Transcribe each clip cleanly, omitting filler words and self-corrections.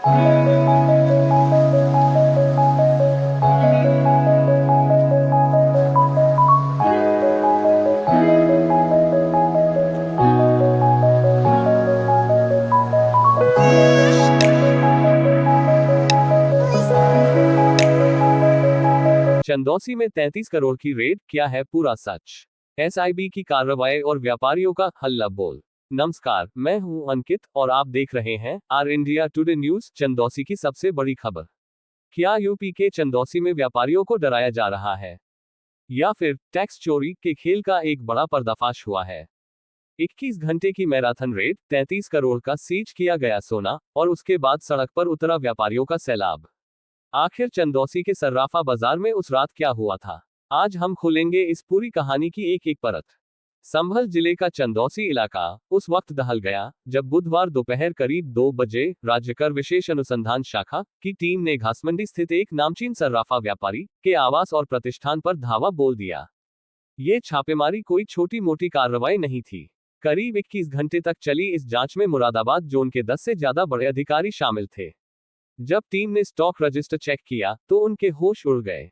चंदौसी में 33 करोड़ की रेड, क्या है पूरा सच? एसआईबी की कार्रवाई और व्यापारियों का हल्ला बोल। नमस्कार, मैं हूं अंकित और आप देख रहे हैं R India today news. Chandausi की सबसे बड़ी खबर। क्या यूपी के चंदौसी में व्यापारियों को डराया जा रहा है, या फिर टैक्स चोरी के खेल का एक बड़ा पर्दाफाश हुआ है? 21 घंटे की मैराथन रेड, 33 करोड़ का सीज किया गया सोना और उसके बाद सड़क पर उतरा व्यापारियों का सैलाब। आखिर चंदौसी के सर्राफा बाजार में उस रात क्या हुआ था? आज हम खोलेंगे इस पूरी कहानी की एक एक परत। संभल जिले का चंदौसी इलाका उस वक्त दहल गया जब बुधवार दोपहर करीब 2 बजे राज्यकर विशेष अनुसंधान शाखा की टीम ने घासमंडी स्थित एक नामचीन सर्राफा व्यापारी के आवास और प्रतिष्ठान पर धावा बोल दिया। ये छापेमारी कोई छोटी मोटी कार्रवाई नहीं थी। करीब 21 घंटे तक चली इस जांच में मुरादाबाद जोन के 10 से ज्यादा बड़े अधिकारी शामिल थे। जब टीम ने स्टॉक रजिस्टर चेक किया तो उनके होश उड़ गए।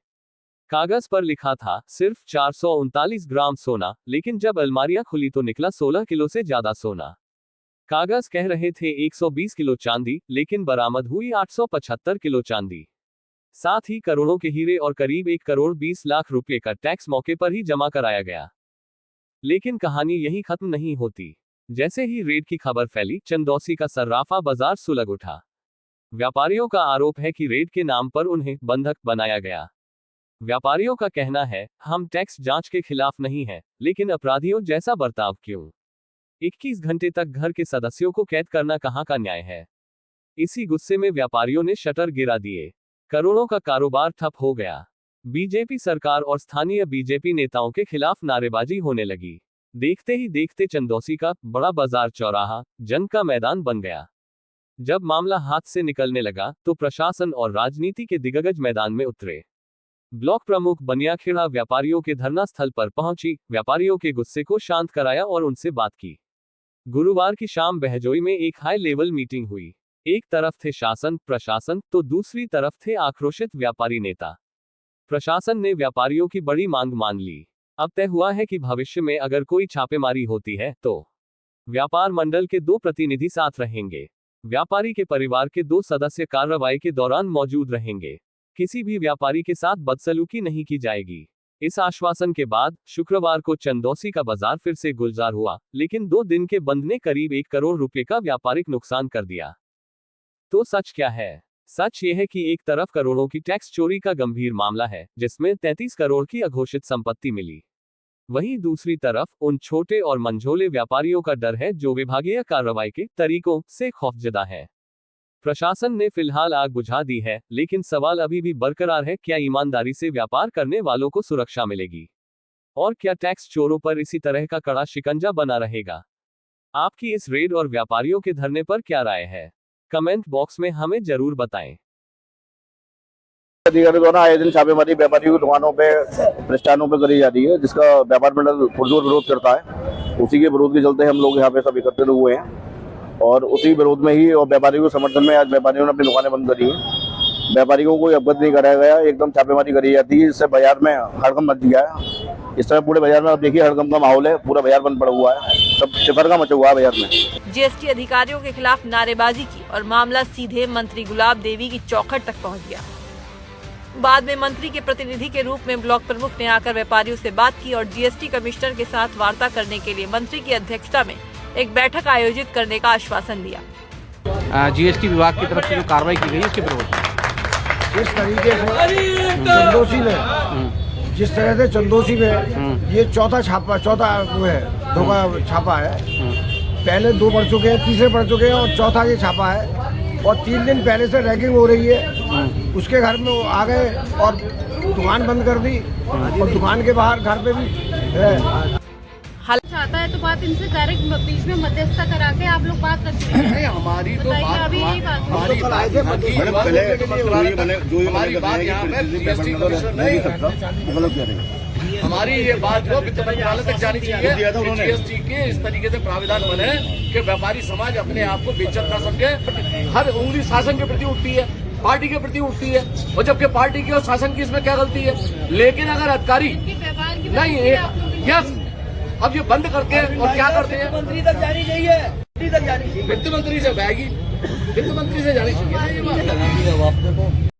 कागज पर लिखा था सिर्फ 439 ग्राम सोना, लेकिन जब अलमारियां खुली तो निकला 16 किलो से ज्यादा सोना। कागज कह रहे थे 120 किलो चांदी, लेकिन बरामद हुई 875 किलो चांदी। साथ ही करोड़ों के हीरे और करीब 1 करोड़ 20 लाख रुपए का टैक्स मौके पर ही जमा कराया गया। लेकिन कहानी यही खत्म नहीं होती। जैसे ही रेड की खबर फैली, चंदौसी का सर्राफा बाजार सुलग उठा। व्यापारियों का आरोप है कि रेड के नाम पर उन्हें बंधक बनाया गया। व्यापारियों का कहना है, हम टैक्स जांच के खिलाफ नहीं हैं, लेकिन अपराधियों जैसा बर्ताव क्यों? 21 घंटे तक घर के सदस्यों को कैद करना कहां का न्याय है? इसी गुस्से में व्यापारियों ने शटर गिरा दिए। करोड़ों का कारोबार ठप हो गया। बीजेपी सरकार और स्थानीय बीजेपी नेताओं के खिलाफ नारेबाजी होने लगी। देखते ही देखते चंदौसी का बड़ा बाजार चौराहा जंग का मैदान बन गया। जब मामला हाथ से निकलने लगा तो प्रशासन और राजनीति के दिग्गज मैदान में उतरे। ब्लॉक प्रमुख बनियाखेड़ा व्यापारियों के धरना स्थल पर पहुंची, व्यापारियों के गुस्से को शांत कराया और उनसे बात की। गुरुवार की शाम बहजोई में एक हाई लेवल मीटिंग हुई। एक तरफ थे शासन प्रशासन तो दूसरी तरफ थे आक्रोशित व्यापारी नेता। प्रशासन ने व्यापारियों की बड़ी मांग मान ली। अब तय हुआ है कि भविष्य में अगर कोई छापेमारी होती है तो व्यापार मंडल के 2 प्रतिनिधि साथ रहेंगे। व्यापारी के परिवार के 2 सदस्य कार्रवाई के दौरान मौजूद रहेंगे। किसी भी व्यापारी के साथ बदसलूकी नहीं की जाएगी। इस आश्वासन के बाद शुक्रवार को चंदौसी का बाजार फिर से गुलजार हुआ, लेकिन 2 दिन के बंद ने करीब 1 करोड़ रुपए का व्यापारिक नुकसान कर दिया। तो सच क्या है? सच ये है कि एक तरफ करोड़ों की टैक्स चोरी का गंभीर मामला है, जिसमें 33 करोड़ की अघोषित संपत्ति मिली। वहीं दूसरी तरफ उन छोटे और मंझोले व्यापारियों का डर है जो विभागीय कार्रवाई के तरीकों से खौफजदा है। प्रशासन ने फिलहाल आग बुझा दी है, लेकिन सवाल अभी भी बरकरार है, क्या ईमानदारी से व्यापार करने वालों को सुरक्षा मिलेगी? और क्या टैक्स चोरों पर इसी तरह का कड़ा शिकंजा बना रहेगा? आपकी इस रेड और व्यापारियों के धरने पर क्या राय है? कमेंट बॉक्स में हमें जरूर बताएं। अधिकारियों द्वारा आए दिन छापेमारी व्यापारियों की दुकानों पे प्रतिष्ठानों पे करी जा रही है, जिसका व्यापार मंडल पुरजोर विरोध करता है। उसी के विरोध के चलते हम लोग यहाँ पे सब एकत्रित हुए हैं और उसी विरोध में ही और व्यापारियों के समर्थन में आज व्यापारियों ने अपनी दुकानें बंद करी हैं। व्यापारियों को अवगत नहीं कराया गया, एकदम छापेमारी करी जाती है, इससे बाजार में हड़कंप मच गया है। इस तरह पूरे बाजार में आप देखिए हड़कंप का माहौल है, पूरा बाजार बंद पड़ा हुआ है, सब चिफरका मचा हुआ है बाजार में। जीएसटी अधिकारियों के खिलाफ नारेबाजी की और मामला सीधे मंत्री गुलाब देवी की चौखट तक पहुँच गया। बाद में मंत्री के प्रतिनिधि के रूप में ब्लॉक प्रमुख ने आकर व्यापारियों से बात की और जीएसटी कमिश्नर के साथ वार्ता करने के लिए मंत्री की अध्यक्षता में एक बैठक आयोजित करने का आश्वासन दिया। जीएसटी विभाग की तरफ से जो कार्रवाई की गई इसके विरोध में जिस तरीके से चंदौसी में ये चौथा वो है, धोखा छापा है। पहले 2 बढ़ चुके हैं, तीसरे बढ़ चुके हैं और चौथा ये छापा है। और 3 दिन पहले से रैगिंग हो रही है। उसके घर में आ गए और दुकान बंद कर दी और दुकान के बाहर घर पे भी है। चाहता है तो बात इनसे डायरेक्ट बीच में मध्यस्थता करा के आप लोग बात रखते हैं। नहीं, हमारी तो बात अभी यही बात हमारी जो हमारी बात यहाँ पे जीएसटी कमिश्नर ने हमारी ये बात जो वित्त मंत्रालय तक जानी चाहिए, जीएसटी के इस तरीके से प्राविधान बने कि व्यापारी समाज अपने आप को बेइज्जत ना समझे। हर उंगली शासन के प्रति उठती है, पार्टी के प्रति उठती है, और जबकि पार्टी की और शासन की इसमें क्या गलती है? लेकिन अगर अधिकारी नहीं, यस, अब ये बंद करते हैं और क्या करते हैं? मंत्री तक जानी चाहिए, वित्त मंत्री से बहगी, वित्त मंत्री से जानी चाहिए।